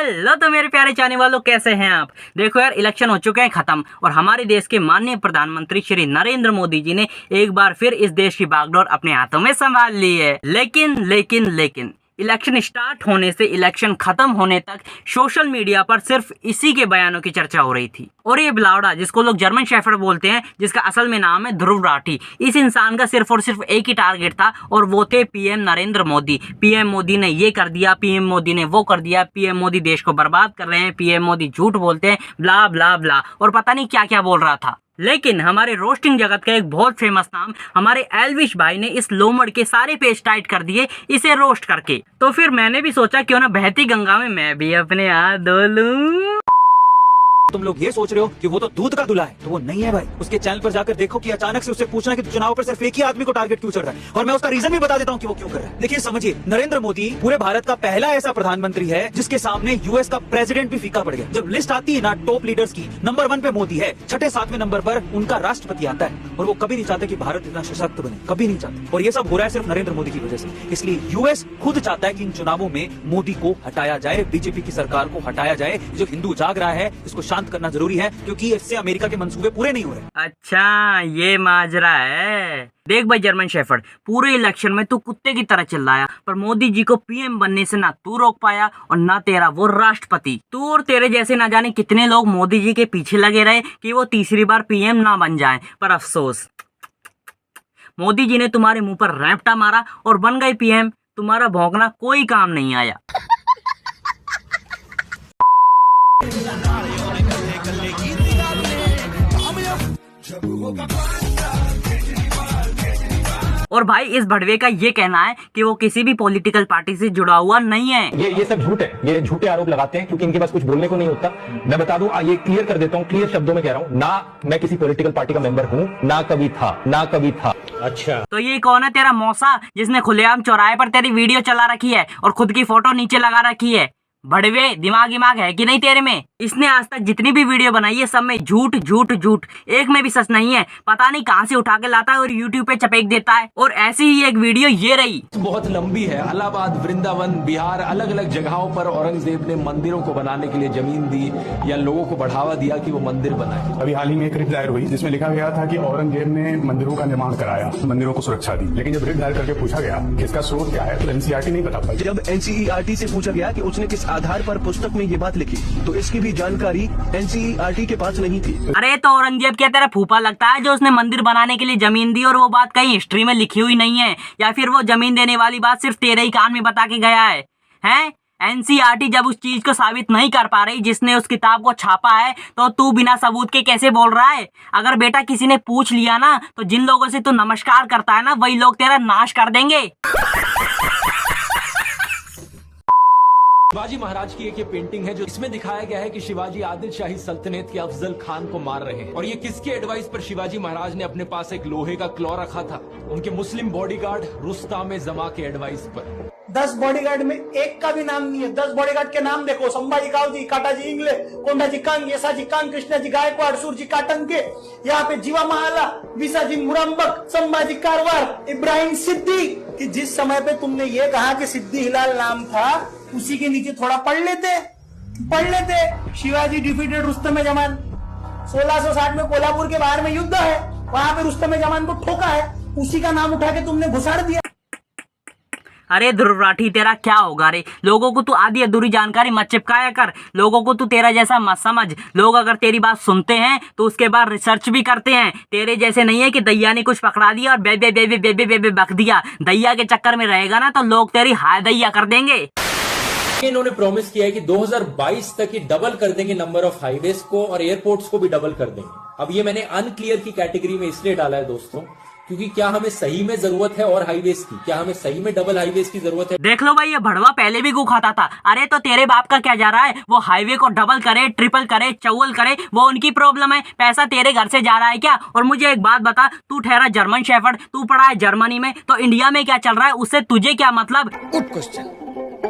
Hello तो मेरे प्यारे चाहने वालों, कैसे हैं आप। देखो यार, इलेक्शन हो चुके हैं खत्म और हमारे देश के माननीय प्रधानमंत्री श्री नरेंद्र मोदी जी ने एक बार फिर इस देश की बागडोर अपने हाथों में संभाल ली है। लेकिन इलेक्शन स्टार्ट होने से इलेक्शन खत्म होने तक सोशल मीडिया पर सिर्फ इसी के बयानों की चर्चा हो रही थी। और ये बिलावड़ा, जिसको लोग जर्मन शेफर्ड बोलते हैं, जिसका असल में नाम है ध्रुव राठी, इस इंसान का सिर्फ और सिर्फ एक ही टारगेट था और वो थे पीएम नरेंद्र मोदी। पीएम मोदी ने ये कर दिया, पीएम मोदी ने वो कर दिया, पीएम मोदी देश को बर्बाद कर रहे हैं, पीएम मोदी झूठ बोलते हैं, ब्ला ब्ला ब्ला, और पता नहीं क्या क्या बोल रहा था। लेकिन हमारे रोस्टिंग जगत का एक बहुत फेमस नाम हमारे एल्विश भाई ने इस लोमड़ के सारे पेज टाइट कर दिए इसे रोस्ट करके। तो फिर मैंने भी सोचा क्यों ना बहती गंगा में मैं भी अपने हाथ धो लूं। तुम लोग ये सोच रहे हो कि वो तो दूध का दूल्हा है, तो वो नहीं है भाई। उसके चैनल पर जाकर देखो कि अचानक से उससे पूछना कि चुनाव पर सिर्फ एक ही आदमी को टारगेट क्यों चढ़ रहा है, और मैं उसका रीजन भी बता देता हूँ कि वो क्यों कर रहा है। देखिए समझिए, नरेंद्र मोदी पूरे भारत का पहला ऐसा प्रधानमंत्री है जिसके सामने यूएस का प्रेसिडेंट भी फीका पड़ गया। जब लिस्ट आती है ना टॉप लीडर्स की, नंबर 1 पे मोदी है, 6-7वें नंबर पर उनका राष्ट्रपति आता है, और वो कभी नहीं चाहते कि भारत इतना सशक्त बने, कभी नहीं चाहते। और ये सब हो रहा है सिर्फ नरेंद्र मोदी की वजह से। इसलिए यूएस खुद चाहता है कि इन चुनावों में मोदी को हटाया जाए, बीजेपी की सरकार को हटाया जाए। जो हिंदू जाग रहा है इसको शांत करना जरूरी है, क्योंकि इससे अमेरिका के मंसूबे पूरे नहीं हो रहे। अच्छा, ये माजरा है। देख भाई जर्मन शेफर्ड, पूरे इलेक्शन में तू कुत्ते की तरह चिल्लाया, पर मोदी जी को पीएम बनने से ना तू रोक पाया और ना तेरा वो राष्ट्रपति। तू और तेरे जैसे ना जाने कितने लोग मोदी जी के पीछे लगे रहे कि वो तीसरी बार पीएम ना बन जाएं, पर अफसोस मोदी जी ने तुम्हारे मुंह पर रैंपटा मारा और बन गए पीएम। तुम्हारा भौंकना कोई काम नहीं आया। और भाई इस भड़वे का ये कहना है कि वो किसी भी पॉलिटिकल पार्टी से जुड़ा हुआ नहीं है। ये सब झूठ है, ये झूठे आरोप लगाते हैं क्योंकि इनके पास कुछ बोलने को नहीं होता। मैं बता दूं, ये क्लियर कर देता हूं, क्लियर शब्दों में कह रहा हूं, ना मैं किसी पॉलिटिकल पार्टी का मेंबर हूं, ना कभी था। अच्छा, तो ये कौन है तेरा मौसा जिसने खुलेआम चौराहे पर तेरी वीडियो चला रखी है और खुद की फोटो नीचे लगा रखी है? भड़वे, दिमाग है कि नहीं तेरे में? इसने आज तक जितनी भी वीडियो बनाई है सब में झूठ, एक में भी सच नहीं है। पता नहीं कहां से उठा के लाता है और यूट्यूब पे चपेक देता है। और ऐसी ही एक वीडियो ये रही, बहुत लंबी है। इलाहाबाद, वृंदावन, बिहार, अलग अलग जगहों पर औरंगजेब ने मंदिरों को बनाने के लिए जमीन दी या लोगों को बढ़ावा दिया कि वो मंदिर बनाए। अभी हाल ही में एक रिट दायर हुई जिसमें लिखा गया था कि औरंगजेब ने मंदिरों का निर्माण कराया, मंदिरों को सुरक्षा दी। लेकिन जब रिट दायर करके पूछा गया कि इसका स्रोत क्या है, तो एनसीईआरटी नहीं बता पाई। जब एनसीईआरटी से पूछा गया कि उसने किस आधार पर पुस्तक में ये बात लिखी, तो इसकी भी जानकारी एनसीईआरटी के पास नहीं थी। अरे तो औरंगजेब क्या तेरा फूफा लगता है जो उसने मंदिर बनाने के लिए जमीन दी और वो बात कहीं हिस्ट्री में लिखी हुई नहीं है? या फिर वो जमीन देने वाली बात सिर्फ तेरे ही कान में बता के गया है? एनसीईआरटी जब उस चीज को साबित नहीं कर पा रही जिसने उस किताब को छापा है, तो तू बिना सबूत के कैसे बोल रहा है? अगर बेटा किसी ने पूछ लिया ना, तो जिन लोगों से तू नमस्कार करता है ना, वही लोग तेरा नाश कर देंगे। शिवाजी महाराज की एक ये पेंटिंग है जो इसमें दिखाया गया है कि शिवाजी आदिल शाही सल्तनत के अफजल खान को मार रहे हैं। और ये किसके एडवाइस पर शिवाजी महाराज ने अपने पास एक लोहे का क्लॉ रखा था? उनके मुस्लिम बॉडीगार्ड रुस्ताम जमा के एडवाइस पर। 10 बॉडीगार्ड में एक का भी नाम नहीं है। 10 बॉडीगार्ड के नाम देखो, संभाजी कावजी, काटाजी इंगले, कोंडाजी कांग, येसाजी कांग, कृष्णाजी गायकवाड़, सूरजी काटनके, यहाँ पे जीवा महाला, विसाजी मुरंबक, संभाजी कारवार, इब्राहिम सिद्दी। कि जिस समय पे तुमने ये कहा कि सिद्दी हिलाल नाम था, उसी के नीचे थोड़ा पढ़ लेते। शिवाजी डिफीटेड रुस्तम जमान। 1660 में कोल्हापुर के बाहर में युद्ध है, वहां पे रुस्तम जमान को ठोका है, उसी का नाम उठा के तुमने घुसाड़ दिया। अरे ध्रुव राठी, तेरा क्या होगा रे? लोगों को तू आधी अधूरी जानकारी मत चिपकाया कर। लोगों को तू तेरा जैसा मत समझ। लोग अगर तेरी बात सुनते हैं तो उसके बाद रिसर्च भी करते हैं। तेरे जैसे नहीं है कि दैया ने कुछ पकड़ा दिया और बे बक दिया। दैया के चक्कर में रहेगा ना तो लोग तेरी हाय दैया कर देंगे। इन्होंने प्रॉमिस किया है कि 2022 तक ही डबल कर देंगे नंबर ऑफ हाईवेज को और एयरपोर्ट्स को भी डबल कर देंगे। अब ये मैंने अनक्लियर की कैटेगरी में इसलिए डाला है दोस्तों, क्योंकि क्या हमें सही में जरूरत है और हाईवेज की? क्या हमें सही में डबल हाईवेज की जरूरत है? देख लो भाई, ये भड़वा पहले भी गू खाता था। अरे तो तेरे बाप का क्या जा रहा है? वो हाईवे को डबल करे, ट्रिपल करे, चौल करे, वो उनकी प्रॉब्लम है। पैसा तेरे घर से जा रहा है क्या? और मुझे एक बात बता, तू ठहरा जर्मन शेफर्ड, तू पढ़ा है जर्मनी में, तो इंडिया में क्या चल रहा है उससे तुझे क्या मतलब? Good question,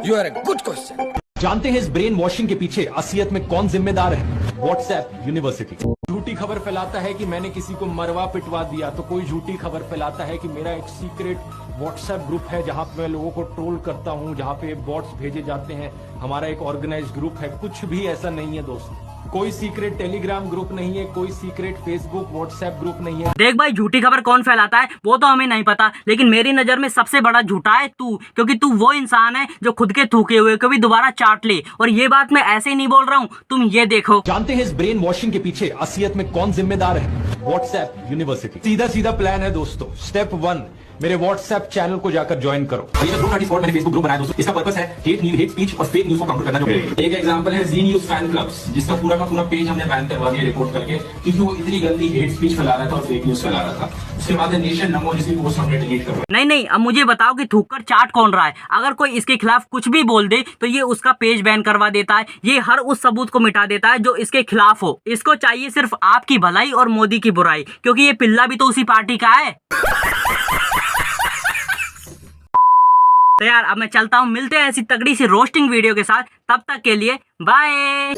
you are a good question. जानते हैं इस ब्रेन वॉशिंग के पीछे असलियत में कौन जिम्मेदार है? WhatsApp university. झूठी खबर फैलाता है कि मैंने किसी को मरवा पिटवा दिया, तो कोई झूठी खबर फैलाता है कि मेरा एक सीक्रेट व्हाट्सएप ग्रुप है जहां पे मैं लोगों को ट्रोल करता हूं, जहां पे बॉट्स भेजे जाते हैं, हमारा एक ऑर्गेनाइज्ड ग्रुप है। कुछ भी ऐसा नहीं है दोस्तों, कोई सीक्रेट टेलीग्राम ग्रुप नहीं है, कोई सीक्रेट फेसबुक व्हाट्सएप ग्रुप नहीं है। देख भाई, झूठी खबर कौन फैलाता है वो तो हमें नहीं पता, लेकिन मेरी नजर में सबसे बड़ा झूठा है तू, क्योंकि तू वो इंसान है जो खुद के थूके हुए को भी दोबारा चाट ले। और ये बात मैं ऐसे ही नहीं बोल रहा हूँ, तुम ये देखो। जानते हैं इस ब्रेन वॉशिंग के पीछे असलियत में कौन जिम्मेदार है? WhatsApp university. सीधा सीधा प्लान है दोस्तों। स्टेप 1, मेरे व्हाट्सएप चैनल को जाकर ज्वाइन करो। ये ग्रुप नोटिस मैंने फेसबुक ग्रुप बनाया दोस्तों। इसका पर्पस है हेट स्पीच और फेक न्यूज को काउंटर करना। जो एक एग्जांपल है जी न्यूज फैन क्लब्स, जिसका पूरा का पूरा पेज हमने बैन करवा दिया रिपोर्ट करके, क्योंकि वो इतनी गंदी हेट स्पीच फैला रहा था और फेक न्यूज फैला रहा था। उसके बाद नेशन नमो जिसकी पोस्ट हमने डिलीट करवाई। नहीं, अब मुझे बताओ कि थूककर चाट कौन रहा है? अगर कोई इसके खिलाफ कुछ भी बोल दे तो ये उसका पेज बैन करवा देता है। ये हर उस सबूत को मिटा देता है जो इसके खिलाफ हो। इसको चाहिए सिर्फ आपकी भलाई और मोदी की बुराई, क्योंकि ये पिल्ला भी तो उसी पार्टी का है। तो यार अब मैं चलता हूँ, मिलते हैं ऐसी तगड़ी सी रोस्टिंग वीडियो के साथ। तब तक के लिए बाय।